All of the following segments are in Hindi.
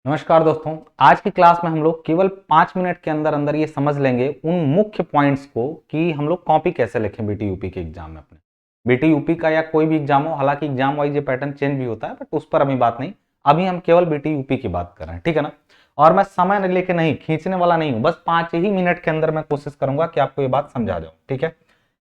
नमस्कार दोस्तों। आज की क्लास में हम लोग केवल 5 मिनट के अंदर अंदर ये समझ लेंगे उन मुख्य पॉइंट्स को कि हम लोग कॉपी कैसे लिखें बीटी यूपी के एग्जाम में। अपने बीटी यूपी का या कोई भी एग्जाम हो, हालांकि एग्जाम वाइज ये पैटर्न चेंज भी होता है, बट उस पर अभी बात नहीं। अभी हम केवल बीटी यूपी की बात कर रहे हैं, ठीक है ना। और मैं समय लेके नहीं, खींचने वाला नहीं हूँ, बस 5 ही मिनट के अंदर मैं कोशिश करूंगा कि आपको ये बात समझा जाऊँ, ठीक है।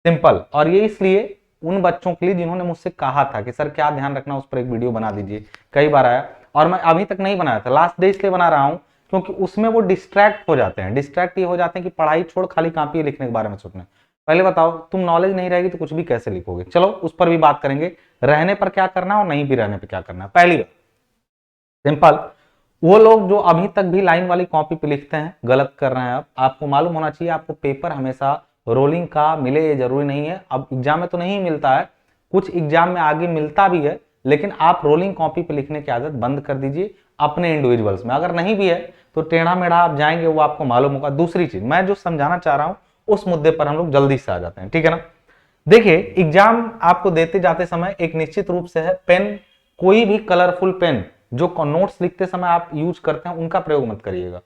सिंपल। और ये इसलिए उन बच्चों के लिए जिन्होंने मुझसे कहा था कि सर क्या ध्यान रखना, उस पर एक वीडियो बना दीजिए, कई बार आया और मैं अभी तक नहीं बनाया था। लास्ट डे इसलिए बना रहा हूं क्योंकि उसमें वो डिस्ट्रैक्ट हो जाते हैं। डिस्ट्रैक्ट ये हो जाते हैं कि पढ़ाई छोड़ खाली कॉपी लिखने के बारे में सोचना। पहले बताओ, तुम नॉलेज नहीं रहेगी तो कुछ भी कैसे लिखोगे। चलो उस पर भी बात करेंगे, रहने पर क्या करना और नहीं भी रहने पर क्या करना। पहली बात सिंपल, वो लोग जो अभी तक भी लाइन वाली कॉपी पे लिखते हैं गलत कर रहे हैं। अब आपको मालूम होना चाहिए, आपको पेपर हमेशा रोलिंग का मिले ये जरूरी नहीं है। अब एग्जाम में तो नहीं मिलता है, कुछ एग्जाम में आगे मिलता भी है, लेकिन आप रोलिंग कॉपी पे लिखने की आदत बंद कर दीजिए अपने इंडिविजुअल्स में। अगर नहीं भी है तो टेढ़ा मेढ़ा आप जाएंगे, वो आपको मालूम होगा। दूसरी चीज मैं जो समझाना चाह रहा हूं उस मुद्दे पर हम लोग जल्दी से आ जाते हैं, ठीक है ना। देखिए, एग्जाम आपको देते जाते समय एक निश्चित रूप से है, पेन कोई भी कलरफुल पेन जो नोट्स लिखते समय आप यूज करते हैं उनका प्रयोग मत करिएगा।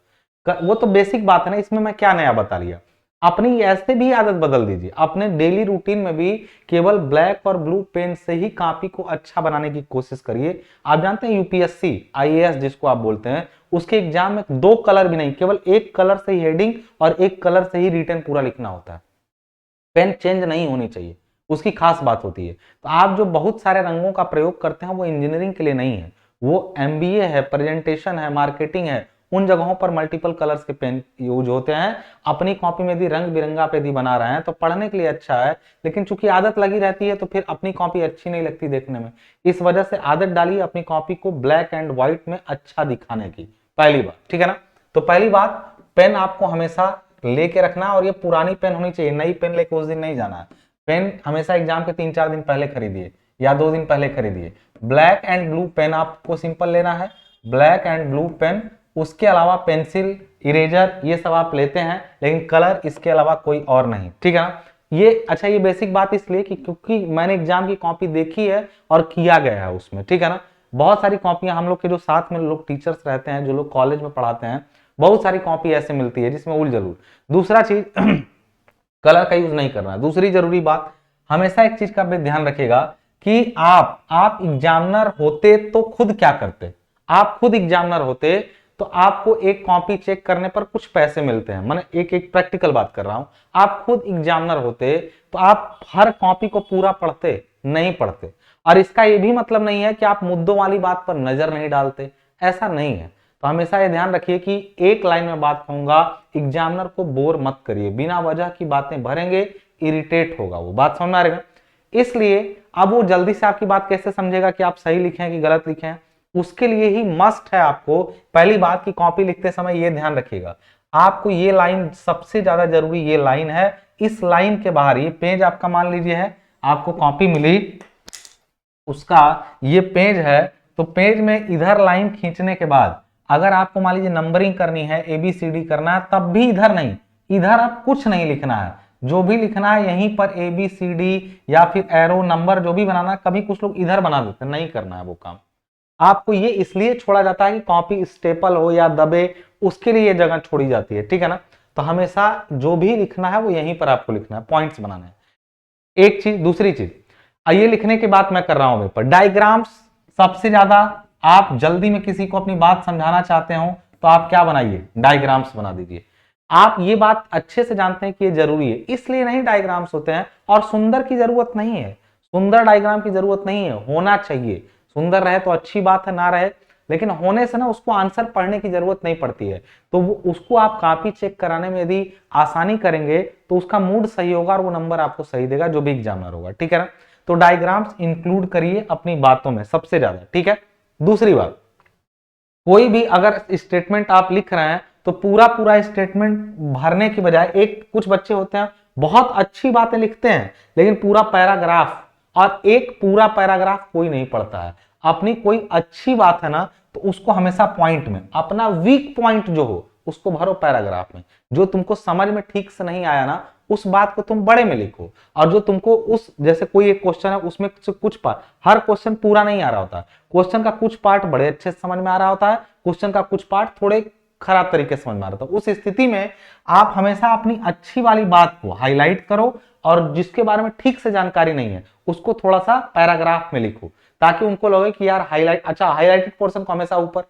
वो तो बेसिक बात है ना, इसमें मैं क्या नया बता लिया। अपनी ऐसे भी आदत बदल दीजिए, अपने डेली रूटीन में भी केवल ब्लैक और ब्लू पेन से ही कॉपी को अच्छा बनाने की कोशिश करिए। आप जानते हैं यूपीएससी आईएएस जिसको आप बोलते हैं, उसके एग्जाम में 2 कलर भी नहीं, केवल एक कलर से ही हेडिंग और एक कलर से ही रिटर्न पूरा लिखना होता है। पेन चेंज नहीं होनी चाहिए, उसकी खास बात होती है। तो आप जो बहुत सारे रंगों का प्रयोग करते हैं वो इंजीनियरिंग के लिए नहीं है, वो एमबीए है, प्रेजेंटेशन है, मार्केटिंग है। उन जगहों पर मल्टीपल कलर्स के पेन यूज होते हैं। अपनी कॉपी में यदि रंग बिरंगा पे यदि बना रहे हैं तो पढ़ने के लिए अच्छा है, लेकिन चूंकि आदत लगी रहती है तो फिर अपनी कॉपी अच्छी नहीं लगती देखने में। इस वजह से आदत डालिए अपनी कॉपी को ब्लैक एंड व्हाइट में अच्छा दिखाने की। पहली बात, ठीक है ना। तो पहली बात, पेन आपको हमेशा लेके रखना, और ये पुरानी पेन होनी चाहिए, नई पेन लेके उस दिन नहीं जाना है। पेन हमेशा एग्जाम के 3-4 दिन पहले खरीदिए या 2 दिन पहले खरीदिए। ब्लैक एंड ब्लू पेन आपको सिंपल लेना है, ब्लैक एंड ब्लू पेन। उसके अलावा पेंसिल, इरेजर ये सब आप लेते हैं, लेकिन कलर इसके अलावा कोई और नहीं, ठीक है ना। ये अच्छा, ये बेसिक बात इसलिए कि क्योंकि मैंने एग्जाम की कॉपी देखी है और किया गया है उसमें, ठीक है ना। बहुत सारी कॉपियां हम लोग के जो साथ में लोग टीचर्स रहते हैं, जो लोग कॉलेज में पढ़ाते हैं, बहुत सारी कॉपी ऐसे मिलती है जिसमें उल जलूल। दूसरा चीज कलर का यूज नहीं करना है। दूसरी जरूरी बात, हमेशा एक चीज का भी ध्यान रखिएगा कि आप एग्जामिनर होते तो खुद क्या करते। आप खुद एग्जामिनर होते तो आपको एक कॉपी चेक करने पर कुछ पैसे मिलते हैं। मैंने एक एक प्रैक्टिकल बात कर रहा हूं। आप खुद एग्जामिनर होते तो आप हर कॉपी को पूरा पढ़ते नहीं पढ़ते। और इसका यह भी मतलब नहीं है कि आप मुद्दों वाली बात पर नजर नहीं डालते, ऐसा नहीं है। तो हमेशा ये ध्यान रखिए कि एक लाइन में बात कहूंगा, एग्जामिनर को बोर मत करिए, बिना वजह की बातें भरेंगे, इरिटेट होगा वो। बात समझ में आ रही है। इसलिए अब वो जल्दी से आपकी बात कैसे समझेगा कि आप सही लिखे हैं कि गलत लिखे हैं। उसके लिए ही मस्ट है आपको पहली बात की कॉपी लिखते समय ये ध्यान रखिएगा, आपको ये लाइन सबसे ज्यादा जरूरी, ये लाइन है। इस लाइन के बाहर ये पेज आपका मान लीजिए है, आपको कॉपी मिली, उसका ये पेज है, तो पेज में इधर लाइन खींचने के बाद अगर आपको मान लीजिए नंबरिंग करनी है, एबीसीडी करना है, तब भी इधर नहीं, इधर आप कुछ नहीं लिखना है। जो भी लिखना है यहीं पर एबीसीडी या फिर एरो नंबर जो भी बनाना है, कभी कुछ लोग इधर बना देते हैं, नहीं करना है वो काम। आपको ये इसलिए छोड़ा जाता है कि कॉपी स्टेपल हो या दबे, उसके लिए ये जगह छोड़ी जाती है, ठीक है ना। तो हमेशा जो भी लिखना है वो यहीं पर आपको लिखना है, पॉइंट्स बनाना है। एक चीज। दूसरी चीज, ये लिखने की बात मैं कर रहा हूं पेपर डायग्राम्स। सबसे ज्यादा आप जल्दी में किसी को अपनी बात समझाना चाहते हो तो आप क्या बनाइए, डायग्राम्स बना दीजिए। आप ये बात अच्छे से जानते हैं कि ये जरूरी है, इसलिए नहीं डायग्राम्स होते हैं। और सुंदर की जरूरत नहीं है, सुंदर डायग्राम की जरूरत नहीं है, होना चाहिए। सुंदर रहे तो अच्छी बात है, ना रहे, लेकिन होने से ना उसको आंसर पढ़ने की जरूरत नहीं पड़ती है। तो वो उसको आप कॉपी चेक कराने में यदि आसानी करेंगे तो उसका मूड सही होगा और वो नंबर आपको सही देगा जो भी एग्जामिनर होगा, ठीक है ना। तो डायग्राम्स इंक्लूड करिए अपनी बातों में सबसे ज्यादा, ठीक है। दूसरी बात, कोई भी अगर स्टेटमेंट आप लिख रहे हैं तो पूरा पूरा स्टेटमेंट भरने की बजाय, एक कुछ बच्चे होते हैं बहुत अच्छी बातें लिखते हैं लेकिन पूरा पैराग्राफ, और एक पूरा पैराग्राफ कोई नहीं पढ़ता है। अपनी कोई अच्छी बात है ना तो उसको हमेशा पॉइंट में, अपना वीक पॉइंट जो हो उसको भरो पैराग्राफ में। जो तुमको समझ में ठीक से नहीं आया ना उस बात को तुम बड़े में लिखो। और जो तुमको उस जैसे कोई एक क्वेश्चन है उसमें से कुछ पार्ट, हर क्वेश्चन पूरा नहीं आ रहा होता, क्वेश्चन का कुछ पार्ट बड़े अच्छे से समझ में आ रहा होता है, क्वेश्चन का कुछ पार्ट थोड़े खराब तरीके से समझ में आ रहा था। उस स्थिति में आप हमेशा अपनी अच्छी वाली बात को हाईलाइट करो और जिसके बारे में ठीक से जानकारी नहीं है उसको थोड़ा सा पैराग्राफ में लिखो, ताकि उनको लगे कि यार हाईलाइट, अच्छा हाईलाइटेड पोर्शन को हमेशा ऊपर।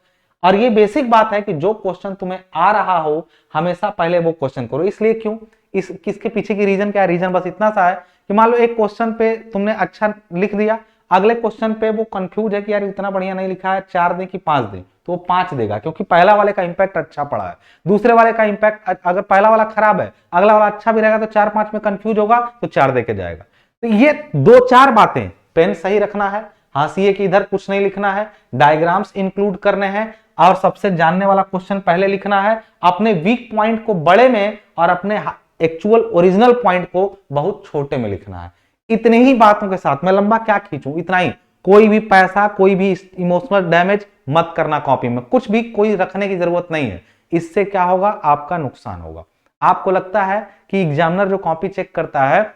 और ये बेसिक बात है कि जो क्वेश्चन तुम्हें आ रहा हो हमेशा पहले वो क्वेश्चन करो। इसलिए क्यों, इस किसके पीछे की रीजन क्या है? रीजन बस इतना सा है कि मान लो एक क्वेश्चन पे तुमने अच्छा लिख दिया, अगले क्वेश्चन पे वो कंफ्यूज है कि यार इतना बढ़िया नहीं लिखा है, 4 दें कि 5 दें, तो वो 5 देगा क्योंकि पहला वाले का इंपैक्ट अच्छा पड़ा है। दूसरे वाले का इंपैक्ट, अगर पहला वाला खराब है अगला वाला अच्छा भी रहेगा तो 4-5 में कंफ्यूज होगा तो 4 दे के जाएगा। तो ये 2-4 बातें, पेन सही रखना है, हाशिए कि इधर कुछ नहीं लिखना है, डायग्राम्स इंक्लूड करने हैं और सबसे जानने वाला क्वेश्चन पहले लिखना है, अपने वीक पॉइंट को बड़े में और अपने एक्चुअल ओरिजिनल पॉइंट को बहुत छोटे में लिखना है। इतनी ही बातों के साथ, मैं लंबा क्या खींचूं, इतना ही। कोई भी पैसा, कोई भी इमोशनल डैमेज मत करना कॉपी में, कुछ भी कोई रखने की जरूरत नहीं है। इससे क्या होगा, आपका नुकसान होगा। आपको लगता है कि एग्जामिनर जो कॉपी चेक करता है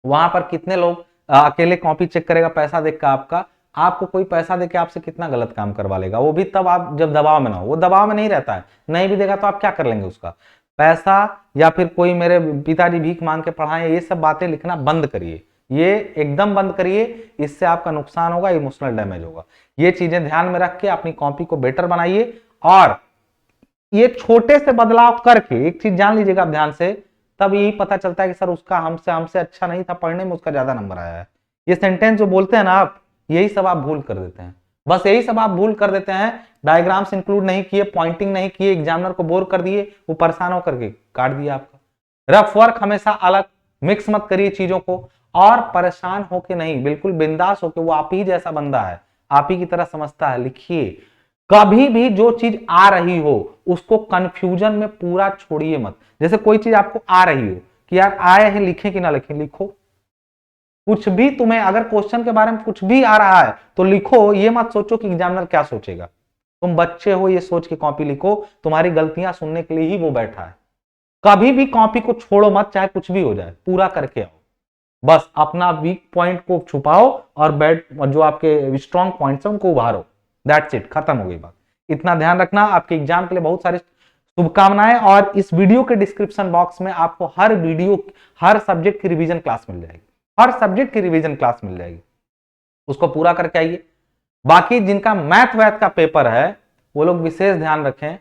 वहां पर कितने लोग अकेले कॉपी चेक करेगा पैसा देकर आपका, आपको कोई पैसा देके आपसे कितना गलत काम करवा लेगा, वो भी तब आप जब दबाव में ना हो। वो दबाव में नहीं रहता है, नहीं भी देगा तो आप क्या कर लेंगे उसका पैसा, या फिर कोई मेरे पिताजी भीख मांग के पढ़ाए, ये सब बातें लिखना बंद करिए, ये एकदम बंद करिए। इससे आपका नुकसान होगा, इमोशनल डैमेज होगा। ये चीजें ध्यान में रख के अपनी कॉपी को बेटर बनाइए। और ये छोटे से बदलाव करके एक चीज जान लीजिएगा आप ध्यान से, तब यही पता चलता है कि सर उसका हमसे हमसे अच्छा नहीं था पढ़ने में, उसका ज्यादा नंबर आया है। ये सेंटेंस जो बोलते हैं ना आप, यही सब आप भूल कर देते हैं, बस यही सब आप भूल कर देते हैं। डायग्राम्स इंक्लूड नहीं किए, पॉइंटिंग नहीं किए, एग्जामिनर को बोर कर दिए, वो परेशान होकर के काट दिया आपका। रफ वर्क हमेशा अलग, मिक्स मत करिए चीजों को। और परेशान होके नहीं, बिल्कुल बिंदास होके, वो आप ही जैसा बंदा है, आप ही की तरह समझता है, लिखिए। कभी भी जो चीज आ रही हो उसको कंफ्यूजन में पूरा छोड़िए मत। जैसे कोई चीज आपको आ रही हो कि यार आए हैं, लिखे कि ना लिखे, लिखो। कुछ भी तुम्हें अगर क्वेश्चन के बारे में कुछ भी आ रहा है तो लिखो, ये मत सोचो कि एग्जामिनर क्या सोचेगा। तुम बच्चे हो, ये सोच के कॉपी लिखो, तुम्हारी गलतियां सुनने के लिए ही वो बैठा है। कभी भी कॉपी को छोड़ो मत, चाहे कुछ भी हो जाए, पूरा करके आओ। बस अपना वीक पॉइंट को छुपाओ और जो आपके स्ट्रॉन्ग पॉइंट्स हैं उनको उभारो। दैट्स इट, खत्म हो गई बात। इतना ध्यान रखना। आपके एग्जाम के लिए बहुत सारी शुभकामनाएं। और इस वीडियो के डिस्क्रिप्शन बॉक्स में आपको हर सब्जेक्ट की रिवीजन क्लास मिल जाएगी, हर सब्जेक्ट की रिवीजन क्लास मिल जाएगी, उसको पूरा करके आइए। बाकी जिनका मैथ वैथ का पेपर है वो लोग विशेष ध्यान रखें,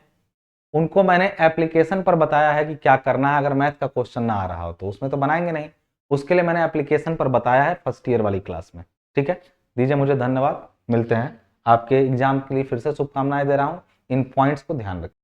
उनको मैंने एप्लीकेशन पर बताया है कि क्या करना है। अगर मैथ का क्वेश्चन ना आ रहा हो तो उसमें तो बनाएंगे नहीं, उसके लिए मैंने एप्लीकेशन पर बताया है फर्स्ट ईयर वाली क्लास में। ठीक है, दीजिए मुझे धन्यवाद, मिलते हैं। आपके एग्जाम के लिए फिर से शुभकामनाएं दे रहा हूं, इन पॉइंट्स को ध्यान रखें।